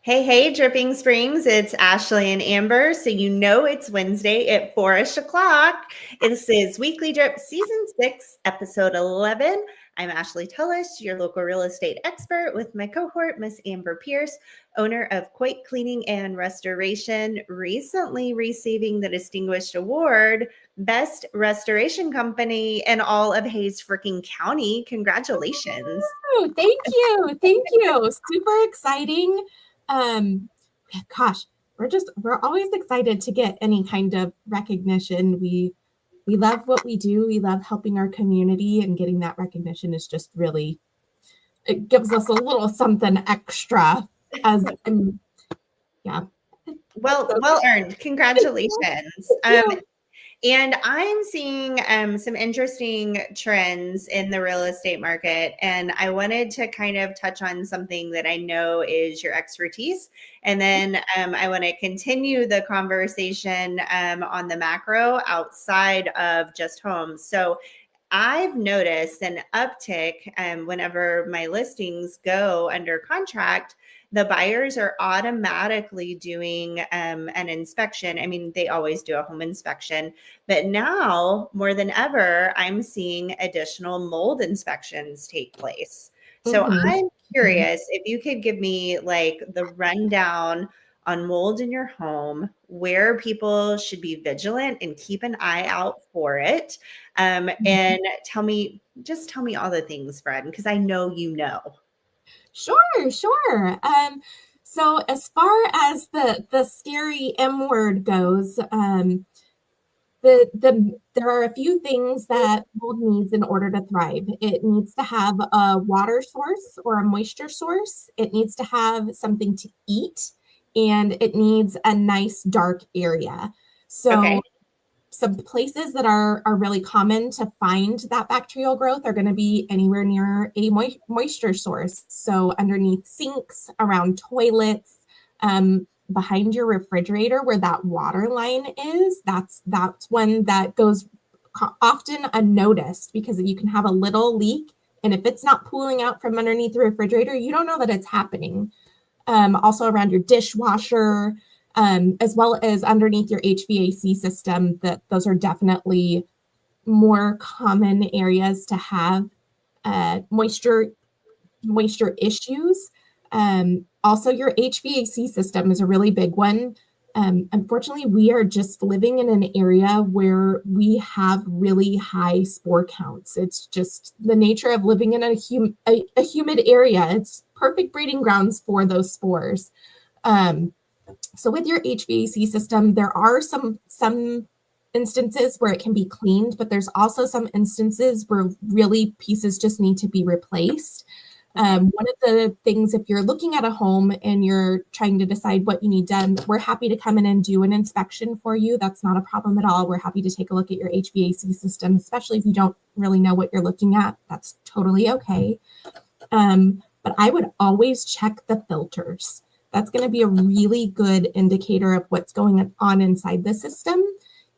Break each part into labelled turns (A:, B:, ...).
A: Hey, hey, Dripping Springs. It's Ashley and Amber. So you know it's Wednesday at 4-ish o'clock. This is Weekly Drip Season 6, Episode 11. I'm Ashley Tullis, your local real estate expert with my cohort, Miss Amber Pierce, owner of COIT Cleaning and Restoration, recently receiving the distinguished award, Best Restoration Company in all of Hayes freaking County. Congratulations.
B: Oh, thank you. Thank you. Super exciting. Gosh, we're always excited to get any kind of recognition. We love what we do. We love helping our community, and getting that recognition is just really, it gives us a little something extra as yeah.
A: Well earned. Congratulations.
B: Thank you.
A: And I'm seeing some interesting trends in the real estate market. And I wanted to kind of touch on something that I know is your expertise. And then I want to continue the conversation on the macro outside of just homes. So I've noticed an uptick whenever my listings go under contract. The buyers are automatically doing an inspection. I mean, they always do a home inspection, but now more than ever, I'm seeing additional mold inspections take place. So I'm curious if you could give me like the rundown on mold in your home, where people should be vigilant and keep an eye out for it. And just tell me all the things, Fred, because I know you know.
B: Sure. So as far as the scary M word goes, there are a few things that mold needs in order to thrive. It needs to have a water source or a moisture source. It needs to have something to eat, and it needs a nice dark area. So
A: Okay.
B: some places that are really common to find that bacterial growth are going to be anywhere near a moisture source. So underneath sinks, around toilets, behind your refrigerator where that water line is, that's one that goes often unnoticed, because you can have a little leak, and if it's not pooling out from underneath the refrigerator, you don't know that it's happening. Also around your dishwasher, as well as underneath your HVAC system, that those are definitely more common areas to have moisture issues. Also, your HVAC system is a really big one. Unfortunately, we are just living in an area where we have really high spore counts. It's just the nature of living in a humid area. It's perfect breeding grounds for those spores. So with your HVAC system, there are some instances where it can be cleaned, but there's also some instances where really pieces just need to be replaced. One of the things, if you're looking at a home and you're trying to decide what you need done, we're happy to come in and do an inspection for you. That's not a problem at all. We're happy to take a look at your HVAC system, especially if you don't really know what you're looking at. That's totally okay. But I would always check the filters. That's going to be a really good indicator of what's going on inside the system.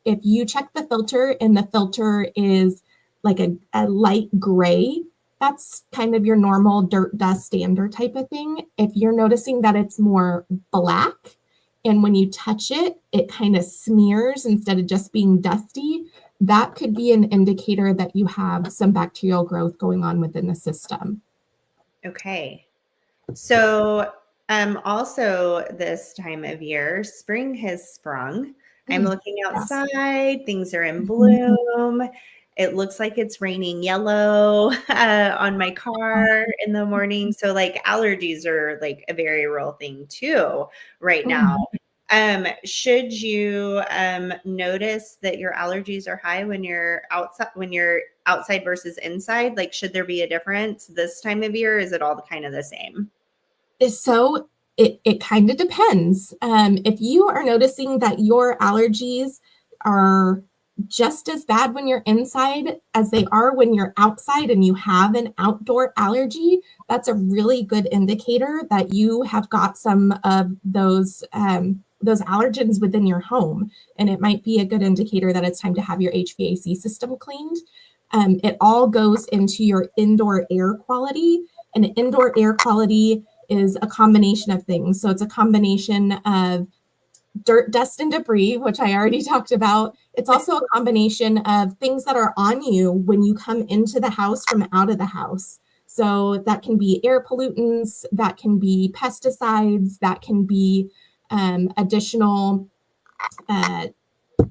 B: If you check the filter and the filter is like a light gray, that's kind of your normal dirt, dust, dander type of thing. If you're noticing that it's more black, and when you touch it, it kind of smears instead of just being dusty, that could be an indicator that you have some bacterial growth going on within the system.
A: Okay. So also this time of year, spring has sprung. I'm looking outside, things are in bloom. It looks like it's raining yellow on my car in the morning. So like allergies are like a very real thing too right now. Should you notice that your allergies are high when you're outside versus inside? Like, should there be a difference this time of year? Is it all kind of the same?
B: So it kind of depends. If you are noticing that your allergies are just as bad when you're inside as they are when you're outside and you have an outdoor allergy, that's a really good indicator that you have got some of those allergens within your home. And it might be a good indicator that it's time to have your HVAC system cleaned. It all goes into your indoor air quality, and indoor air quality is a combination of things. So it's a combination of dirt, dust, and debris, which I already talked about. It's also a combination of things that are on you when you come into the house from out of the house. So that can be air pollutants, that can be pesticides, that can be additional,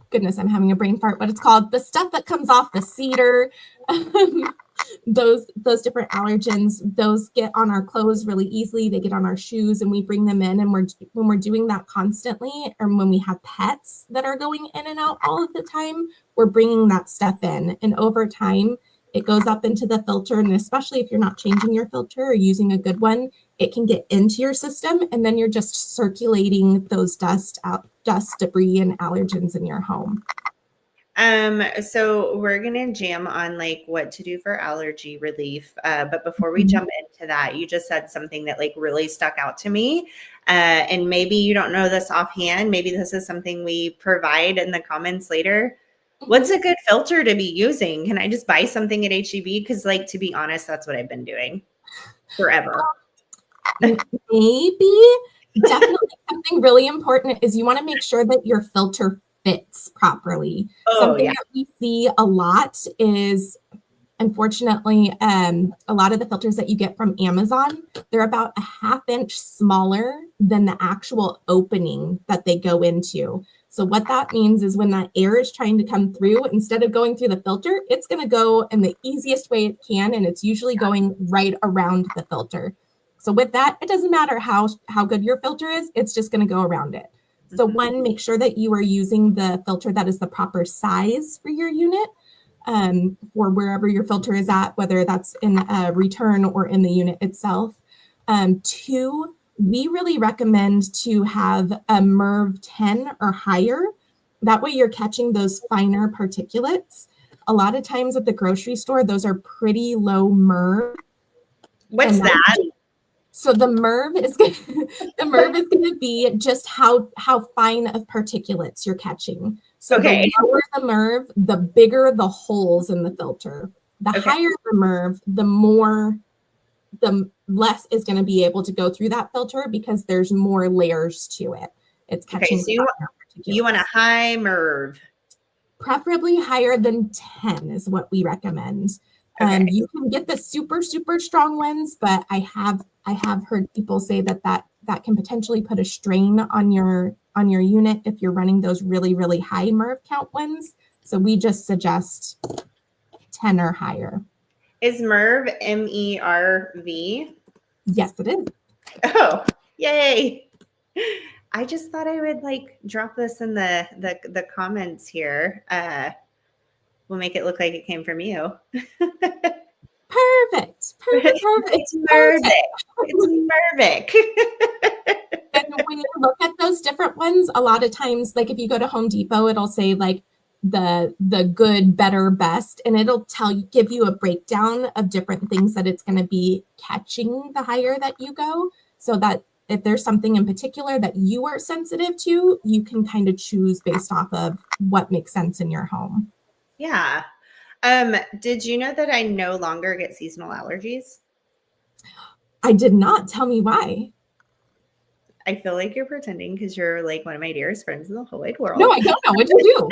B: goodness, I'm having a brain fart, what it's called, the stuff that comes off the cedar. Those different allergens, those get on our clothes really easily. They get on our shoes, and we bring them in. And when we're doing that constantly, or when we have pets that are going in and out all of the time, we're bringing that stuff in. And over time, it goes up into the filter. And especially if you're not changing your filter or using a good one, it can get into your system, and then you're just circulating those dust, debris, and allergens in your home.
A: So we're gonna jam on like what to do for allergy relief. But before we jump into that, you just said something that like really stuck out to me. And maybe you don't know this offhand. Maybe this is something we provide in the comments later. What's a good filter to be using? Can I just buy something at HEB? Because like, to be honest, that's what I've been doing forever.
B: Maybe. Definitely something really important is you want to make sure that your filter fits properly. Something that we see a lot is, unfortunately, a lot of the filters that you get from Amazon, they're about a 1/2 inch smaller than the actual opening that they go into. So what that means is when that air is trying to come through, instead of going through the filter, it's going to go in the easiest way it can, and it's usually going right around the filter. So with that, it doesn't matter how good your filter is, it's just going to go around it. So one, make sure that you are using the filter that is the proper size for your unit, or wherever your filter is at, whether that's in a return or in the unit itself. 2, we really recommend to have a MERV 10 or higher. That way you're catching those finer particulates. A lot of times at the grocery store, those are pretty low MERV.
A: What's that?
B: So the MERV is going to be just how fine of particulates you're catching. So the lower the MERV, the bigger the holes in the filter. The higher the MERV, the less is going to be able to go through that filter because there's more layers to it. It's catching.
A: So you want a high MERV.
B: Preferably higher than 10 is what we recommend. You can get the super, super strong ones, but I have heard people say that can potentially put a strain on your unit if you're running those really, really high MERV count ones. So we just suggest 10 or higher.
A: Is MERV MERV?
B: Yes, it is.
A: Oh, yay. I just thought I would like drop this in the comments here. We'll make it look like it came from you.
B: Perfect.
A: It's Mervic.
B: And when you look at those different ones, a lot of times, like if you go to Home Depot, it'll say like the good, better, best, and it'll give you a breakdown of different things that it's going to be catching the higher that you go, so that if there's something in particular that you are sensitive to, you can kind of choose based off of what makes sense in your home.
A: Yeah. Did you know that I no longer get seasonal allergies?
B: I did not. Tell me why.
A: I feel like you're pretending because you're like one of my dearest friends in the whole wide world.
B: No, I don't know. What'd you
A: do?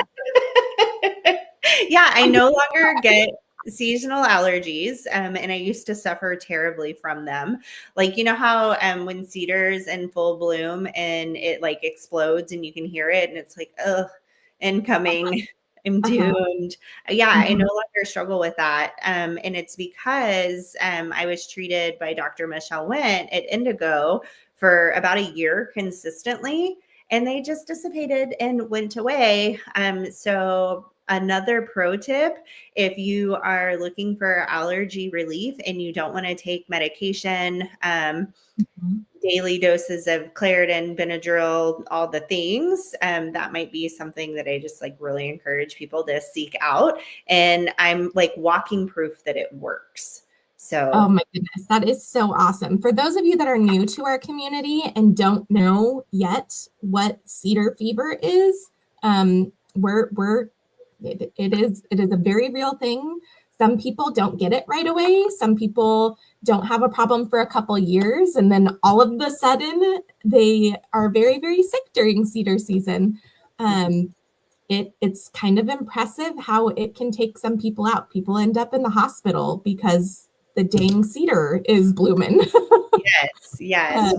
A: Yeah, I no longer get seasonal allergies, and I used to suffer terribly from them. Like, you know how when cedar's in full bloom and it like explodes and you can hear it and it's like, ugh, incoming. I'm doomed. Yeah, I no longer struggle with that. And it's because I was treated by Dr. Michelle Went at Indigo for about a year consistently, and they just dissipated and went away. So another pro tip, if you are looking for allergy relief and you don't want to take medication, daily doses of Claritin, Benadryl, all the things, that might be something that I just like really encourage people to seek out. And I'm like walking proof that it works. So,
B: oh my goodness, that is so awesome. For those of you that are new to our community and don't know yet what cedar fever is, it is a very real thing. some people don't get it right away. Some people don't have a problem for a couple years, and then all of a sudden they are very, very sick during cedar season. It's kind of impressive how it can take some people out. People end up in the hospital because the dang cedar is blooming.
A: Yes.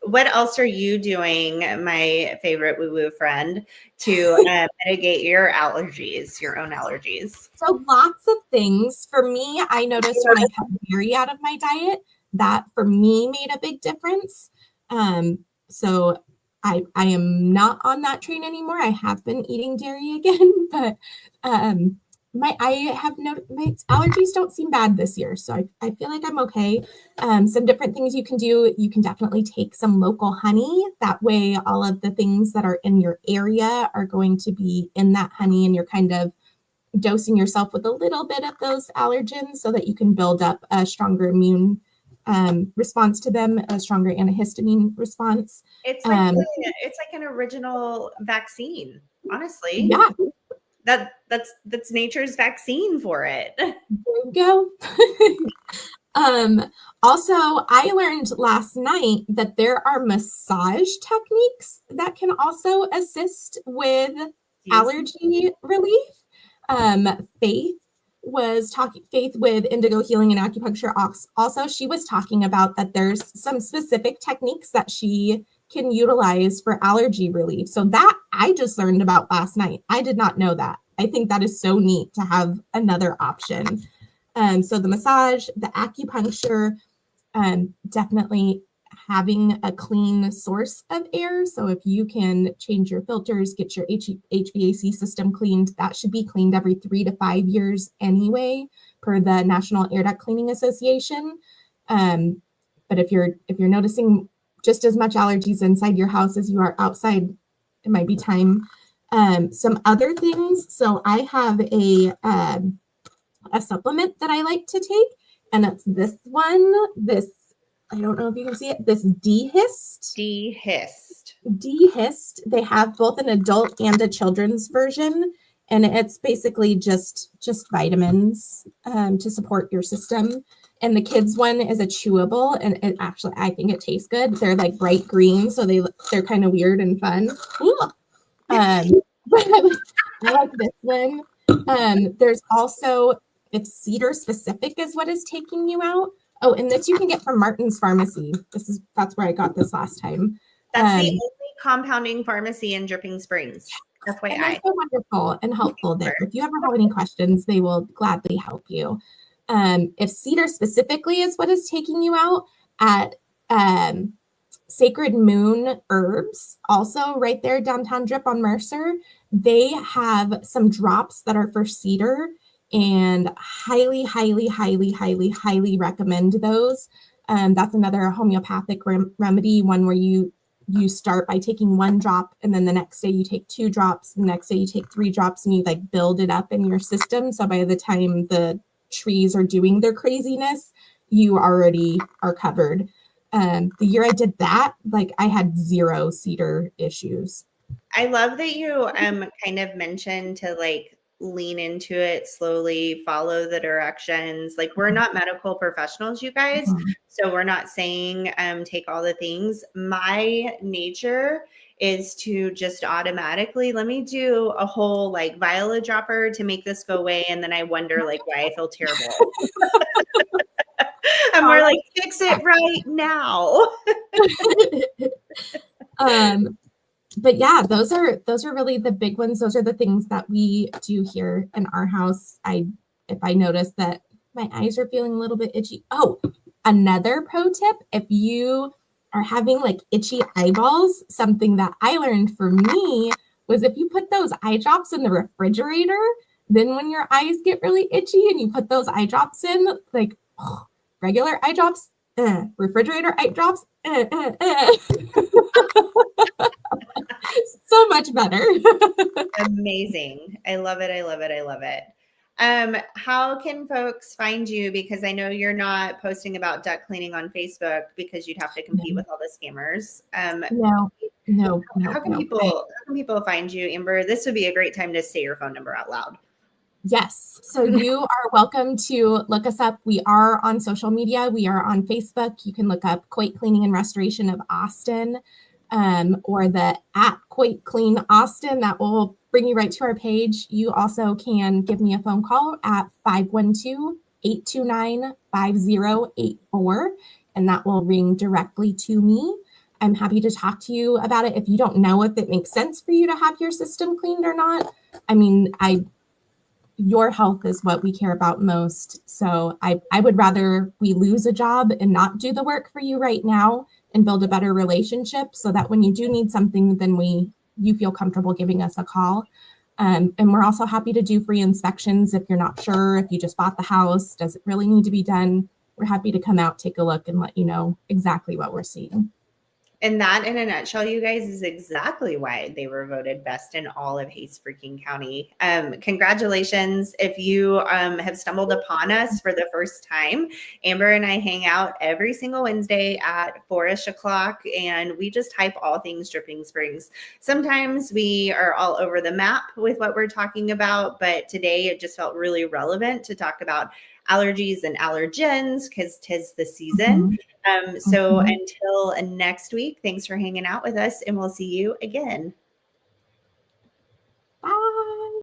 A: What else are you doing, my favorite woo-woo friend, to mitigate your allergies, your own allergies?
B: So lots of things. For me, I noticed when I cut dairy out of my diet, that for me made a big difference. So I am not on that train anymore. I have been eating dairy again, but my allergies don't seem bad this year. So I feel like I'm okay. Some different things you can do. You can definitely take some local honey. That way, all of the things that are in your area are going to be in that honey, and you're kind of dosing yourself with a little bit of those allergens so that you can build up a stronger immune response to them, a stronger antihistamine response.
A: It's like an original vaccine, honestly.
B: Yeah.
A: That's nature's vaccine for it.
B: There you go. Also, I learned last night that there are massage techniques that can also assist with allergy relief. Faith with Indigo Healing and Acupuncture. Also, she was talking about that there's some specific techniques that she can utilize for allergy relief. So that I just learned about last night. I did not know that. I think that is so neat to have another option. So the massage, the acupuncture, definitely having a clean source of air. So if you can change your filters, get your HVAC system cleaned, that should be cleaned every 3 to 5 years anyway, per the National Air Duct Cleaning Association. But if you're noticing just as much allergies inside your house as you are outside, it might be time. Some other things. So I have a supplement that I like to take, and it's this one. I don't know if you can see it. This DHIST. They have both an adult and a children's version, and it's basically just vitamins to support your system. And the kids one is a chewable, and it actually, I think it tastes good. They're like bright green, so they're kind of weird and fun. But I like this one. There's also, if cedar specific is what is taking you out. Oh, and this you can get from Martin's Pharmacy. That's where I got this last time.
A: That's the only compounding pharmacy in Dripping Springs. FYI.
B: And they're so wonderful and helpful there. If you ever have any questions, they will gladly help you. If cedar specifically is what is taking you out, at Sacred Moon Herbs, also right there downtown Drip on Mercer, they have some drops that are for cedar, and highly, highly, highly, highly, highly recommend those. That's another homeopathic remedy, one where you start by taking 1 drop, and then the next day you take 2 drops, the next day you take 3 drops, and you like build it up in your system. So by the time the trees are doing their craziness, you already are covered. The year I did that, like I had 0 cedar issues.
A: I love that you kind of mentioned to like lean into it slowly, follow the directions. Like, we're not medical professionals, you guys. So we're not saying take all the things. My nature is to just automatically, let me do a whole like viola dropper to make this go away. And then I wonder like why I feel terrible. I'm more like, fix it right now.
B: But yeah, those are really the big ones. Those are the things that we do here in our house. If I notice that my eyes are feeling a little bit itchy. Oh, another pro tip, if you are having like itchy eyeballs, something that I learned for me was if you put those eye drops in the refrigerator, then when your eyes get really itchy and you put those eye drops in, like regular eye drops, refrigerator eye drops, so much better.
A: Amazing. I love it. I love it. I love it. How can folks find you? Because I know you're not posting about duct cleaning on Facebook because you'd have to compete with all the scammers.
B: No.
A: How can people find you, Amber? This would be a great time to say your phone number out loud.
B: Yes. So you are welcome to look us up. We are on social media. We are on Facebook. You can look up COIT Cleaning and Restoration of Austin, or the at COIT Clean Austin. That will bring you right to our page. You also can give me a phone call at 512-829-5084, and that will ring directly to me. I'm happy to talk to you about it. If you don't know if it makes sense for you to have your system cleaned or not, I mean, your health is what we care about most. So I would rather we lose a job and not do the work for you right now and build a better relationship so that when you do need something, then you feel comfortable giving us a call. And we're also happy to do free inspections if you're not sure, if you just bought the house, does it really need to be done? We're happy to come out, take a look, and let you know exactly what we're seeing.
A: And that, in a nutshell, you guys, is exactly why they were voted best in all of Hays freaking County. Congratulations. If you have stumbled upon us for the first time, Amber and I hang out every single Wednesday at 4-ish o'clock, and we just hype all things Dripping Springs. Sometimes we are all over the map with what we're talking about, but today it just felt really relevant to talk about allergies and allergens because 'tis the season. So until next week, thanks for hanging out with us, and we'll see you again.